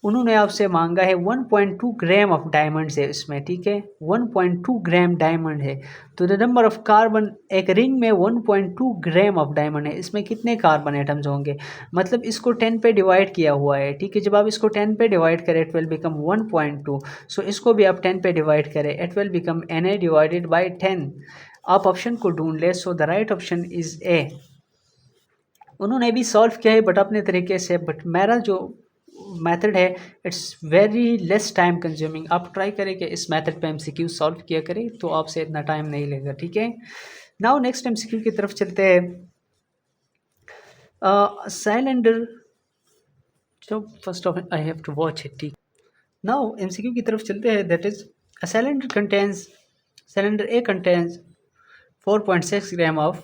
उन्होंने आपसे मांगा है 1.2 ग्राम ऑफ डायमंड है इसमें, ठीक है, 1.2 ग्राम डायमंड है, तो द नंबर ऑफ कार्बन, एक रिंग में 1.2 ग्राम ऑफ डायमंड है, इसमें कितने कार्बन एटम्स होंगे, मतलब इसको 10 पे डिवाइड किया हुआ है, ठीक है, जब आप इसको 10 पे डिवाइड करें इट विल बिकम 1.2, सो इसको भी आप 10 पे डिवाइड करें it will become Na divided by 10। आप ऑप्शन को ढूंढ ले, सो the right option is a. उन्होंने भी सॉल्व किया है बट अपने तरीके से, बट मेरा जो मेथड है it's very less time consuming, आप ट्राई करें कि इस मेथड पे MCQ सॉल्व किया करें तो आपसे इतना टाइम नहीं लेगा, ठीक है। नाउ नेक्स्ट MCQ की तरफ चलते हैं। Cylinder, so first of all I have to watch it, ठीक। नाउ MCQ की तरफ चलते हैं, that is cylinder A contains 4.6 gram of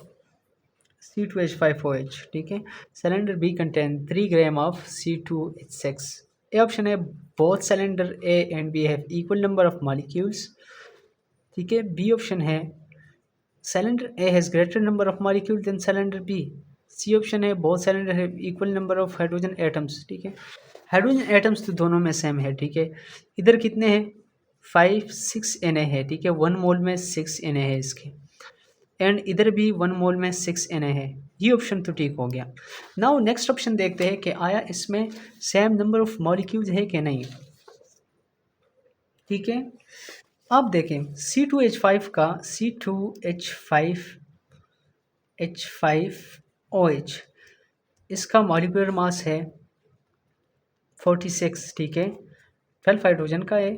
C2H5OH, ठीक है। Cylinder B contain 3 gram of C2H6। A option है both cylinder A and B have equal number of molecules, ठीक है। बी ऑप्शन है cylinder A has greater number of molecule than cylinder B. C option है both cylinder है equal number of hydrogen atoms. ठीक है, hydrogen atoms तो दोनों में सेम है। ठीक है, इधर कितने हैं 5 6 Na है। ठीक है, 1 मोल में 6 Na है इसके, एंड इधर भी 1 मोल में 6 Na है। ये ऑप्शन तो ठीक हो गया। नाउ नेक्स्ट ऑप्शन देखते हैं कि आया इसमें सेम नंबर ऑफ मॉलिक्यूल्स है कि नहीं। ठीक है, अब देखें C2H5 का C2H5OH इसका मॉलिक्यूलर मास है 46। ठीक है, 12 हाइड्रोजन का है,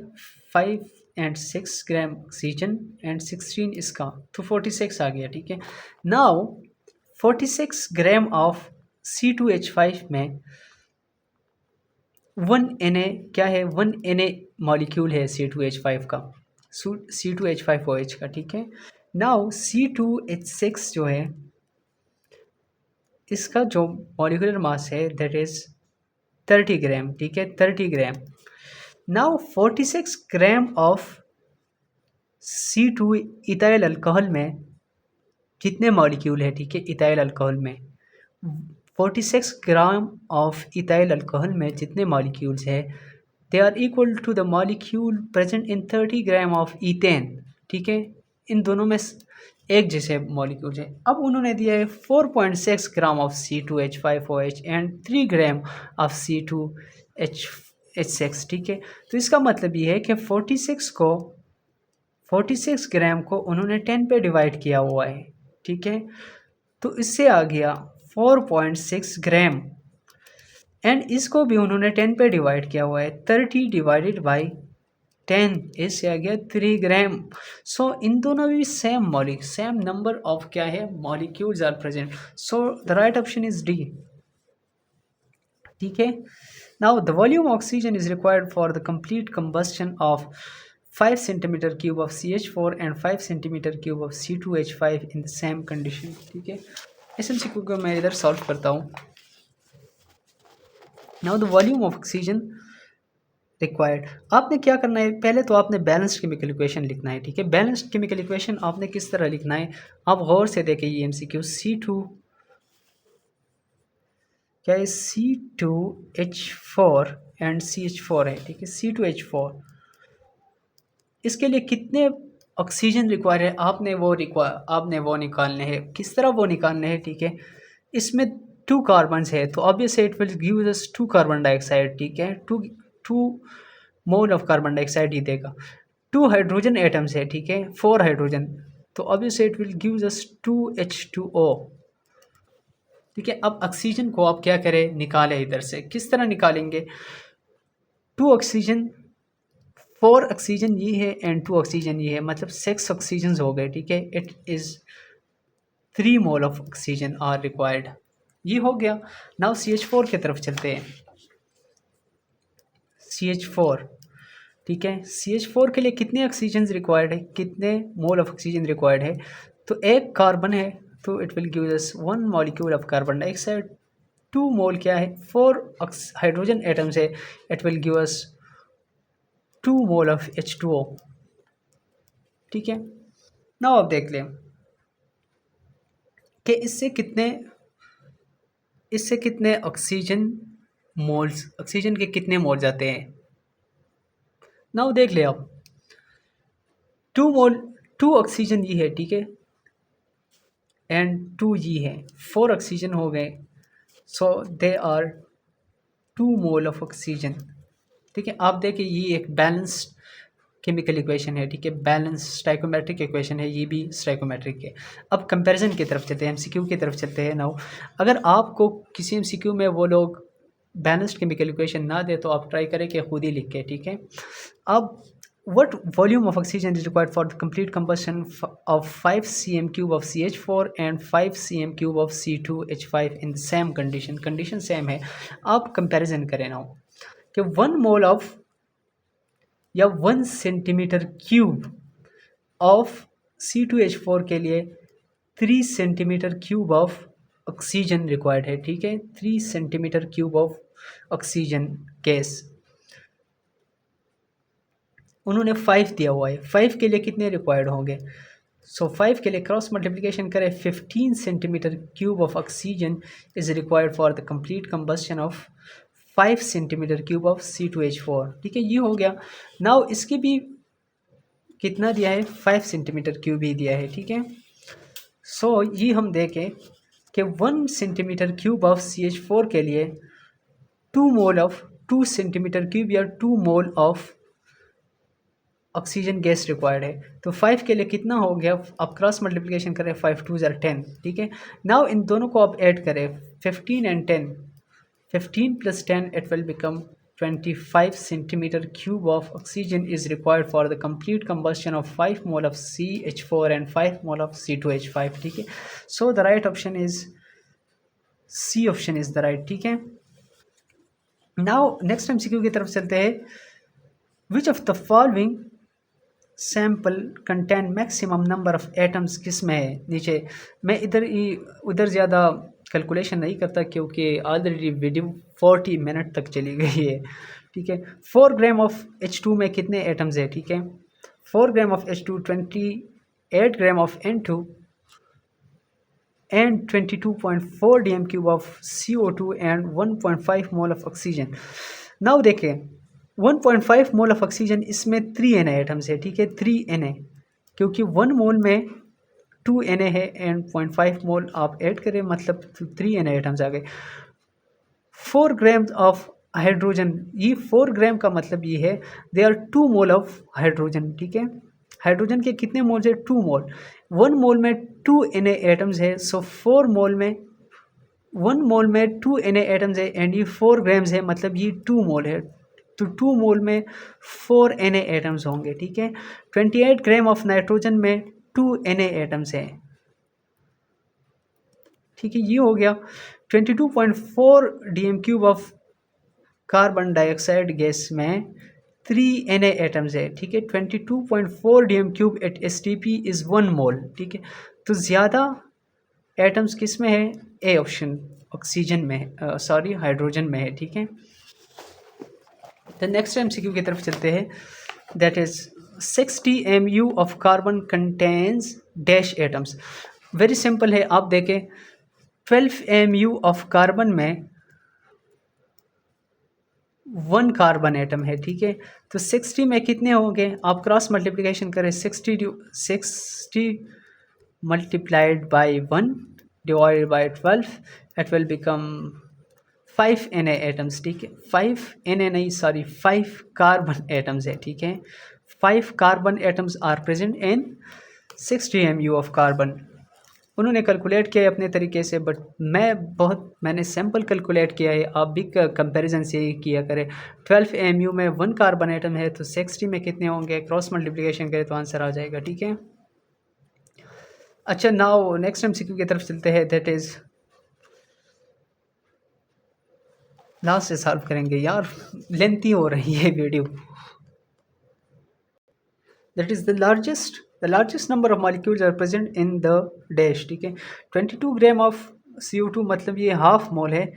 5 एंड 6 ग्राम ऑक्सीजन एंड 16 इसका, तो 46 आ गया। ठीक है, नाउ 46 ग्राम ऑफ C2H5 में 1 Na क्या है, 1 Na मॉलिक्यूल है C2H5 का, C2H5OH का। ठीक है, नाउ C2H6 जो है इसका जो मॉलिक्यूलर मास है दैट इज 30 ग्राम। ठीक है, 30 gram. Now 46 gram of C2 ethyl alcohol में कितने मॉलिक्यूल है। ठीक है, इथाइल अल्कोहल में 46 ग्राम ऑफ इथाइल अल्कोहल में जितने मॉलिक्यूल्स है they are equal to the molecule present in 30 gram of ethane. ठीक है, इन दोनों में एक जैसे मॉलिक्यूल्स है। अब उन्होंने दिया है 4.6 gram of C2H5OH and 3 gram of C2H6। ठीक है, तो इसका मतलब ये है कि 46 ग्राम को उन्होंने 10 पे डिवाइड किया हुआ है। ठीक है, तो इससे आ गया 4.6 ग्राम, एंड इसको भी उन्होंने 10 पे डिवाइड किया हुआ है, 30 डिवाइडेड बाई 10, इससे आ गया 3 ग्राम। सो इन दोनों में भी सेम नंबर ऑफ क्या है molecules are present, so the right option is D. ठीक है, now the volume oxygen is required for the complete combustion of 5 centimetre cube of CH4 and 5 centimetre cube of C2H5 in the same condition. ठीक है, एसएमसीक्यू को मैं इधर solve करता हूँ। Now the volume of oxygen required, आपने क्या करना है, पहले तो आपने बैलेंस्ड केमिकल इक्वेशन लिखना है। ठीक है, बैलेंस्ड केमिकल इक्वेशन आपने किस तरह लिखना है, आप गौर से देखें ये MCQ। C2 क्या है, C2H4 एंड CH4 है। ठीक है, C2H4 इसके लिए कितने ऑक्सीजन रिक्वायर है, आपने वो निकालने हैं। किस तरह वो निकालने हैं। ठीक है, इसमें 2 कार्बन है तो obviously it will give us 2 carbon dioxide. ठीक है, 2 मोल ऑफ कार्बन डाइऑक्साइड ही देगा। 2 हाइड्रोजन एटम्स है। ठीक है, 4 हाइड्रोजन, तो obviously it will give us 2H2O। ठीक है, अब ऑक्सीजन को आप क्या करें, निकालें इधर से। किस तरह निकालेंगे, 2 ऑक्सीजन 4 ऑक्सीजन ये है एंड 2 ऑक्सीजन ये है, मतलब 6 ऑक्सीजन हो गए। ठीक है, it is 3 mole of oxygen are required. ये हो गया। नाउ CH4 की तरफ चलते हैं। CH4, ठीक है, CH4 के लिए कितने ऑक्सीजन रिक्वायर्ड है, कितने मोल ऑफ ऑक्सीजन रिक्वायर्ड है, तो एक कार्बन है तो it will give us 1 molecule of carbon dioxide. 2 मोल क्या है, 4 हाइड्रोजन एटम्स है, it will give us 2 mole of H2O। ठीक है, नाउ आप देख लें कि इससे कितने ऑक्सीजन के कितने मोल जाते हैं। नाउ देख ले आप, 2 ऑक्सीजन ये है। ठीक है, एंड 2 ये है, 4 ऑक्सीजन हो गए, so they are 2 mole of oxygen. ठीक है, आप देखिए ये एक बैलेंस्ड केमिकल इक्वेशन है। ठीक है, बैलेंस स्टाइकोमेट्रिक इक्वेशन है, ये भी स्टाइकोमेट्रिक है। अब कंपैरिजन की तरफ चलते हैं, MCQ की तरफ चलते हैं। नाउ अगर आपको किसी MCQ में वो लोग बैलेंस्ड केमिकल इक्वेशन ना दे तो आप ट्राई करें कि खुद ही लिख के। ठीक है, अब what volume of oxygen is required for the complete combustion of 5 cm cube of CH4 and 5 cm cube of C2H5 in the same condition same है। आप कंपैरिजन करें ना कि 1 मोल ऑफ या 1 सेंटीमीटर क्यूब ऑफ C2H4 के लिए 3 centimetre cube of oxygen required है। ठीक है, 3 centimetre cube of oxygen gas उन्होंने 5 दिया हुआ है। 5 के लिए कितने रिक्वायर्ड होंगे, सो 5 के लिए क्रॉस मल्टीप्लिकेशन करें, 15 centimetre cube of oxygen is required for the complete combustion of 5 centimetre cube of C2H4। ठीक है, ये हो गया। नाउ इसकी भी कितना दिया है, 5 सेंटीमीटर क्यूब ही दिया है। ठीक है, सो ये हम देखें कि 1 सेंटीमीटर क्यूब ऑफ CH4 के लिए 2 मोल ऑफ 2 सेंटीमीटर क्यूब या 2 mole of oxygen gas required है। तो 5 के लिए कितना हो गया, आप क्रॉस मल्टीप्लिकेशन करें, 5 2 ज़र 10। ठीक है, नाउ इन दोनों को आप ऐड करें, 15 and 10, 15 plus 10 it will become 25 centimetre cube of oxygen is required for the complete combustion of 5 mole of CH4 and 5 mole of C2H5। ठीक है, so the right option is C option is the right. ठीक है, now next MCQ की तरफ चलते हैं। Which of the following sample contain maximum number of atoms किस में है। नीचे मैं उधर ज़्यादा कैलकुलेशन नहीं करता क्योंकि ऑलरेडी वीडियो 40 मिनट तक चली गई है। ठीक है, 4 ग्राम ऑफ H2 में कितने एटम्स है। ठीक है, 4 gram of H2, 28 gram of N2 and 22.4 dm³ of CO2 and 1.5 mole of oxygen. Now देखें 1.5 मोल ऑफ ऑक्सीजन, इसमें 3 Na एटम्स है। ठीक है, 3 Na, क्योंकि 1 मोल में 2 Na है एंड 0.5 मोल आप ऐड करें मतलब 3 Na एटम्स आ गए। 4 ग्राम ऑफ हाइड्रोजन, ये 4 ग्राम का मतलब ये है they are 2 mole of hydrogen. ठीक है, हाइड्रोजन के कितने मोल्स है, 2 मोल। 1 मोल में 2 Na एटम्स है, सो 4 मोल में 1 मोल में 2 Na एटम्स है एंड ये 4 ग्राम्स है मतलब ये 2 मोल है, तो 2 मोल में 4 Na एटम्स होंगे। ठीक है, 28 ग्राम ऑफ नाइट्रोजन में 2 Na एटम्स है। ठीक है, ये हो गया। 22.4 dm³ of carbon dioxide gas में 3 Na एटम्स है। ठीक है, 22.4 dm³ एट STP इज़ 1 मोल। ठीक है, तो ज़्यादा एटम्स किस में है, ए ऑप्शन ऑक्सीजन में, सॉरी हाइड्रोजन में है। ठीक है, तो नेक्स्ट MCQ की तरफ चलते हैं। That is 60 mu of carbon contains dash atoms. Very simple है, आप देखें 12 mu ऑफ कार्बन में 1 कार्बन एटम है। ठीक है, तो 60 में कितने होंगे, आप क्रॉस मल्टीप्लिकेशन करें, 60 multiplied by 1 divided by 12 it will become 5 Na atoms. ठीक है, 5 Na नहीं सॉरी 5 कार्बन एटम्स है। ठीक है, 5 carbon atoms are present in 60 mu of carbon. उन्होंने कैलकुलेट किया है अपने तरीके से, बट मैंने सैम्पल कैलकुलेट किया है, आप भी कंपैरिजन से ही किया करें। 12 mu में 1 कार्बन एटम है तो 60 में कितने होंगे, क्रॉस मल्टीप्लिकेशन करें तो आंसर आ जाएगा। ठीक है, अच्छा नाउ नेक्स्ट MCQ की तरफ चलते हैं। दैट इज़ लास्ट से सॉल्व करेंगे यार, लेंथी हो रही है video. That is the largest number of molecules are present in the dash. ठीक है, 22 ग्राम ऑफ CO2 मतलब ये हाफ मोल है,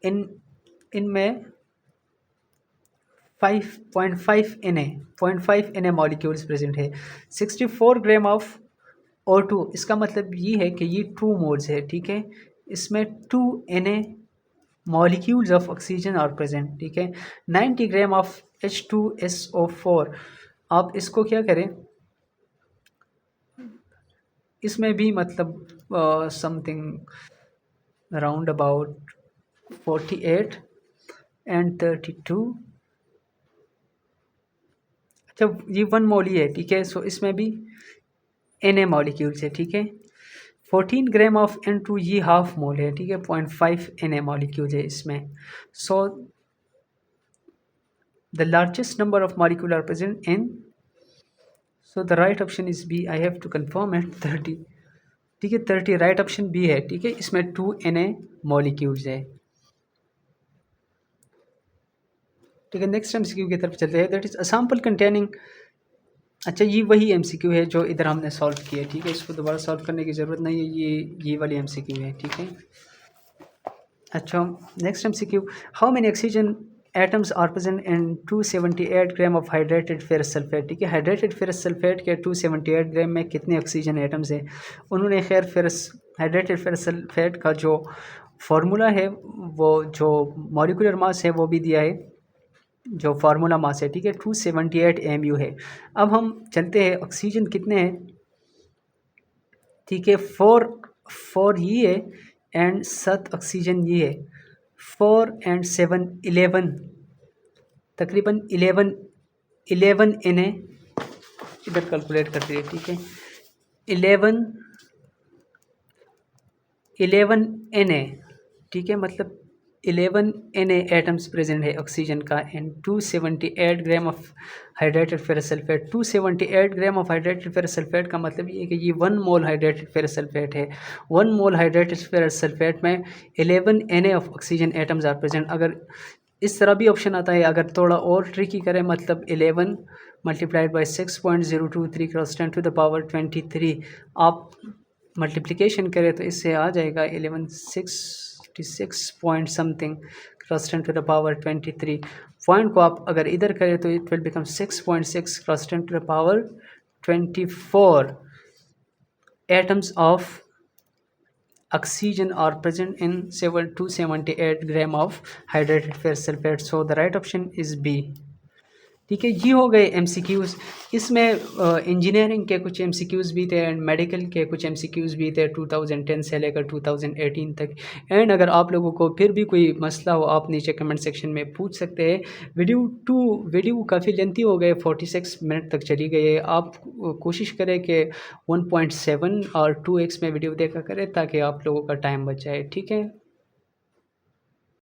इनमें 5.5 Na मॉलिक्यूल्स प्रेजेंट है। 64 ग्राम ऑफ O2, इसका मतलब ये है कि ये 2 मोल्स है। ठीक है, इसमें 2 Na molecules of oxygen are present. ठीक है, 90 ग्राम ऑफ H2SO4, आप इसको क्या करें, इसमें भी मतलब समथिंग राउंड अबाउट 48 एंड 32। अच्छा ये 1 मोल ही है। ठीक है, सो इसमें भी Na मॉलिक्यूल्स है। ठीक है, 14 ग्राम ऑफ N2 ये हाफ मोल है। ठीक है, 0.5 Na मॉलिक्यूल है इसमें। So the largest number of molecule are present in, so the right option is B, I have to confirm it, 30। ठीक है, 30 राइट ऑप्शन बी है। ठीक है, इसमें 2 Na मॉलिक्यूल्स है। ठीक है, नेक्स्ट MCQ की तरफ चलते हैं। That is a sample containing, अच्छा ये वही MCQ है जो इधर हमने सॉल्व किया। ठीक है, इसको दोबारा सॉल्व करने की ज़रूरत नहीं है, ये वाली MCQ है। ठीक है, अच्छा next MCQ, how many oxygen atoms are present in 278 gram of hydrated ferrous sulphate. ठीक है, हाइड्रेटेड फेरस सल्फेट के 278 ग्राम में कितने ऑक्सीजन एटम्स हैं। उन्होंने खैर हाइड्रेटेड फेरस सल्फेट का जो फार्मूला है, वो जो मॉलिक्यूलर मास है वो भी दिया है, जो फार्मूला मास है। ठीक है, 278 mu है। अब हम चलते हैं ऑक्सीजन कितने हैं। ठीक है, 4 ये है एंड 7 ऑक्सीजन ये है। 4 and 7 11, तकरीबन 11 इन्हें इधर कैलकुलेट कर दिए। ठीक है, 11 इन्हें, ठीक है, मतलब 11 एटम्स प्रेजेंट है ऑक्सीजन का and 278 gram of hydrated ferrous sulphate. 278 gram of hydrated ferrous sulphate का मतलब ये है कि ये 1 मोल हाइड्रेटेड फेरस सल्फेट है। 1 मोल हाइड्रेटेड फेरस सल्फेट में 11 of oxygen atoms are present. अगर इस तरह भी ऑप्शन आता है, अगर थोड़ा और ट्रिकी करें, मतलब 11 multiplied by 6.023 cross 10 to the power 23 आप मल्टीप्लिकेशन करें तो इससे आ जाएगा 1166 point something cross 10 to the power 23। Point को आप अगर इधर करें तो it will become 6.6 cross 10 to the power 24 atoms of oxygen are present in 278 gram of hydrated ferrous sulfate. So the right option is B. ठीक है, ये हो गए MCQs। इसमें इंजीनियरिंग के कुछ MCQs भी थे एंड मेडिकल के कुछ MCQs भी थे 2010 से लेकर 2018 तक। एंड अगर आप लोगों को फिर भी कोई मसला हो आप नीचे कमेंट सेक्शन में पूछ सकते हैं। वीडियो काफ़ी लेंथी हो गए, 46 मिनट तक चली गई है। आप कोशिश करें कि 1.7 और 2x में वीडियो देखा करें ताकि आप लोगों का टाइम बच जाए। ठीक है।